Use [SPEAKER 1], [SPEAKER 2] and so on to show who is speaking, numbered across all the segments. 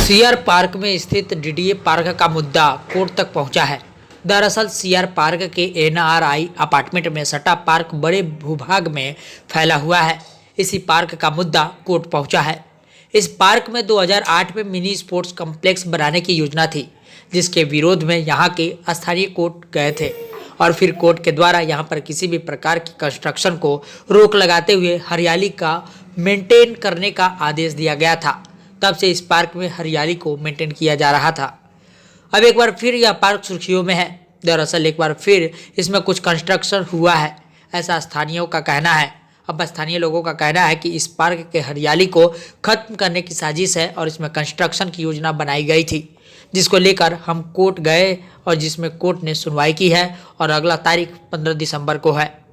[SPEAKER 1] CR park में स्थित DDA park का मुद्दा कोर्ट तक पहुंचा है। दरअसल सीआर पार्क के एनआरआई अपार्टमेंट में सटा पार्क बड़े भूभाग में फैला हुआ है। इसी पार्क का मुद्दा कोर्ट पहुंचा है। इस पार्क में 2008 में मिनी स्पोर्ट्स कॉम्प्लेक्स बनाने की योजना थी, जिसके विरोध में यहाँ के स्थानीय कोर्ट गए थे और फिर कोर्ट के द्वारा यहाँ पर किसी भी प्रकार की कंस्ट्रक्शन को रोक लगाते हुए हरियाली का मेंटेन करने का आदेश दिया गया था। तब से इस पार्क में हरियाली को मेंटेन किया जा रहा था। अब एक बार फिर यह पार्क सुर्खियों में है। दरअसल एक बार फिर इसमें कुछ कंस्ट्रक्शन हुआ है, ऐसा स्थानीयों का कहना है। अब स्थानीय लोगों का कहना है कि इस पार्क के हरियाली को खत्म करने की साजिश है और इसमें कंस्ट्रक्शन की योजना बनाई गई थी, जिसको लेकर हम कोर्ट गए और जिसमें कोर्ट ने सुनवाई की है और अगला तारीख 15 दिसंबर को है।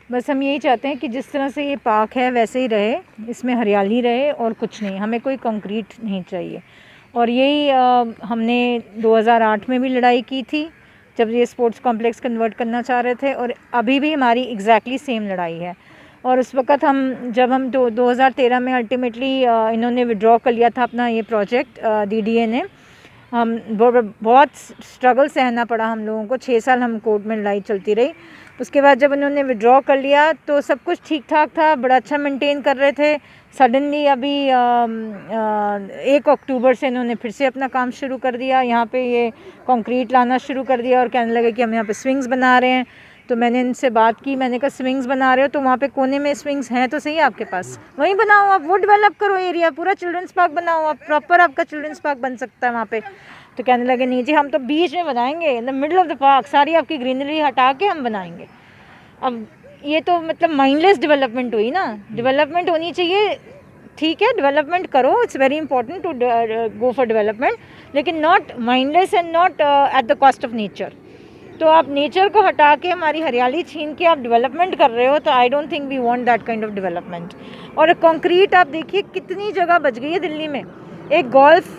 [SPEAKER 2] बस हम यही चाहते हैं कि जिस तरह से ये पार्क है वैसे ही रहे, इसमें हरियाली रहे और कुछ नहीं, हमें कोई कंक्रीट नहीं चाहिए। और यही हमने 2008 में भी लड़ाई की थी जब ये स्पोर्ट्स कॉम्प्लेक्स कन्वर्ट करना चाह रहे थे, और अभी भी हमारी एग्जैक्टली सेम लड़ाई है। और उस वक़्त जब हम 2013 में अल्टीमेटली इन्होंने विड्रॉ कर लिया था अपना ये प्रोजेक्ट डीडीए ने, हम बहुत स्ट्रगल सहना पड़ा हम लोगों को। 6 साल हम कोर्ट में लड़ाई चलती रही। उसके बाद जब उन्होंने विड्रॉ कर लिया तो सब कुछ ठीक ठाक था, बड़ा अच्छा मेंटेन कर रहे थे। सडनली अभी 1 अक्टूबर से इन्होंने फिर से अपना काम शुरू कर दिया, यहाँ पे ये कंक्रीट लाना शुरू कर दिया और कहने लगे कि हम यहाँ पे स्विंग्स बना रहे हैं। तो मैंने इनसे बात की, मैंने कहा स्विंग्स बना रहे हो तो वहाँ पे कोने में स्विंग्स हैं तो सही आपके पास, वहीं बनाओ, आप वो डेवलप करो एरिया, पूरा चिल्ड्रंस पार्क बनाओ, आप प्रॉपर आपका चिल्ड्रंस पार्क बन सकता है वहाँ पे। तो कहने लगे नहीं जी, हम तो बीच में बनाएंगे, in the middle of the park, सारी आपकी ग्रीनरी हटा के हम बनाएंगे। अब ये तो मतलब माइंडलेस डेवलपमेंट हुई ना। डेवलपमेंट होनी चाहिए, ठीक है, डेवलपमेंट करो, it's very important to go for development, लेकिन not mindless and not at the cost of nature. तो आप नेचर को हटा के हमारी हरियाली छीन के आप डेवलपमेंट कर रहे हो, तो I don't think we want that kind of development. और कंक्रीट आप देखिए कितनी जगह बच गई है दिल्ली में। एक गोल्फ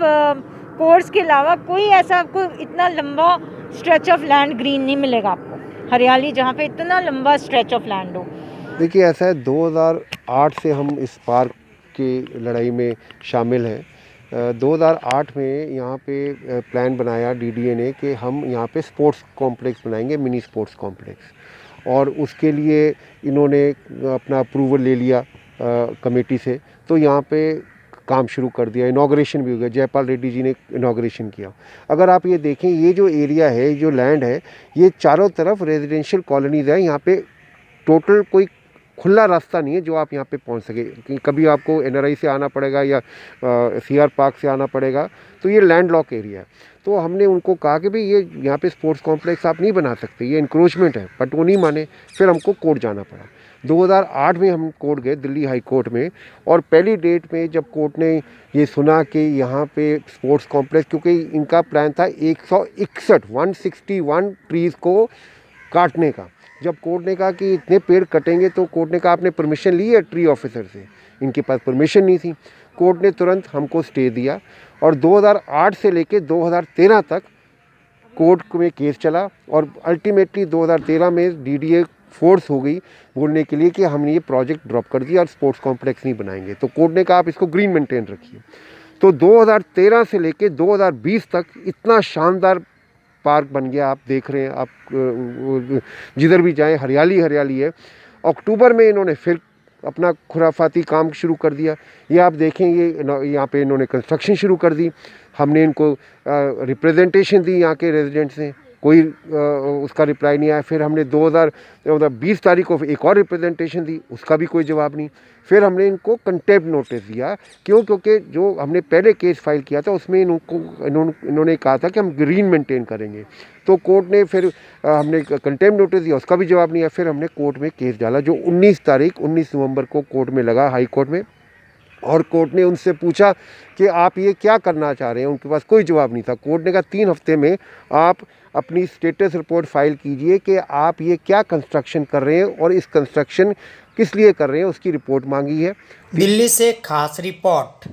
[SPEAKER 2] कोर्स के अलावा कोई ऐसा आपको इतना लंबा स्ट्रेच ऑफ लैंड ग्रीन नहीं मिलेगा आपको, हरियाली जहाँ पे इतना लंबा स्ट्रेच ऑफ लैंड हो।
[SPEAKER 3] देखिए ऐसा है, 2008 से हम इस पार्क की लड़ाई में शामिल हैं। 2008 में यहाँ पे प्लान बनाया डीडीए ने कि हम यहाँ पे स्पोर्ट्स कॉम्प्लेक्स बनाएंगे, मिनी स्पोर्ट्स कॉम्प्लेक्स, और उसके लिए इन्होंने अपना अप्रूवल ले लिया कमेटी से। तो यहाँ पे काम शुरू कर दिया, इनॉग्रेशन भी हो गया, जयपाल रेड्डी जी ने इनॉग्रेशन किया। अगर आप ये देखें, ये जो एरिया है, जो लैंड है, ये चारों तरफ रेजिडेंशियल कॉलोनीज़ है। यहाँ पे टोटल कोई खुला रास्ता नहीं है जो आप यहाँ पे पहुँच सके। कभी आपको एनआरआई से आना पड़ेगा या सीआर पार्क से आना पड़ेगा, तो ये लैंड लॉक एरिया है। तो हमने उनको कहा कि भाई ये यहाँ पे स्पोर्ट्स कॉम्प्लेक्स आप नहीं बना सकते, ये इंक्रोचमेंट है, बट वो नहीं माने। फिर हमको कोर्ट जाना पड़ा। 2008 में हम कोर्ट गए, दिल्ली हाई कोर्ट में, और पहली डेट में जब कोर्ट ने ये सुना कि यहाँ पे स्पोर्ट्स कॉम्प्लेक्स, क्योंकि इनका प्लान था 161 ट्रीज़ को काटने का। जब कोर्ट ने कहा कि इतने पेड़ कटेंगे, तो कोर्ट ने कहा आपने परमिशन ली है ट्री ऑफिसर से? इनके पास परमिशन नहीं थी। कोर्ट ने तुरंत हमको स्टे दिया और 2008 से लेके 2013 तक कोर्ट में केस चला, और अल्टीमेटली 2013 में डीडीए फोर्स हो गई बोलने के लिए कि हमने ये प्रोजेक्ट ड्रॉप कर दिया और स्पोर्ट्स कॉम्प्लेक्स नहीं बनाएंगे। तो कोर्ट ने कहा आप इसको ग्रीन मेंटेन रखिए। तो 2013 से लेके 2020 तक इतना शानदार पार्क बन गया। आप देख रहे हैं, आप जिधर भी जाएं हरियाली हरियाली है। अक्टूबर में इन्होंने फिर अपना खुराफाती काम शुरू कर दिया। ये आप देखें, ये यहाँ पे इन्होंने कंस्ट्रक्शन शुरू कर दी। हमने इनको रिप्रेजेंटेशन दी, यहाँ के रेजिडेंट्स ने, कोई उसका रिप्लाई नहीं आया। फिर हमने 2020 तारीख को एक और रिप्रेजेंटेशन दी, उसका भी कोई जवाब नहीं। फिर हमने इनको कंटेम्प्ट नोटिस दिया। क्योंकि जो हमने पहले केस फाइल किया था उसमें इन्होंने कहा था कि हम ग्रीन मेंटेन करेंगे। तो कोर्ट ने फिर हमने कंटेम्प्ट नोटिस दिया, उसका भी जवाब नहीं आया। फिर हमने कोर्ट में केस डाला, जो 19 नवंबर को कोर्ट में लगा, हाई कोर्ट में। और कोर्ट ने उनसे पूछा कि आप ये क्या करना चाह रहे हैं, उनके पास कोई जवाब नहीं था। कोर्ट ने कहा 3 हफ्ते में आप अपनी स्टेटस रिपोर्ट फाइल कीजिए कि आप ये क्या कंस्ट्रक्शन कर रहे हैं और इस कंस्ट्रक्शन किस लिए कर रहे हैं, उसकी रिपोर्ट मांगी है।
[SPEAKER 1] दिल्ली से खास रिपोर्ट।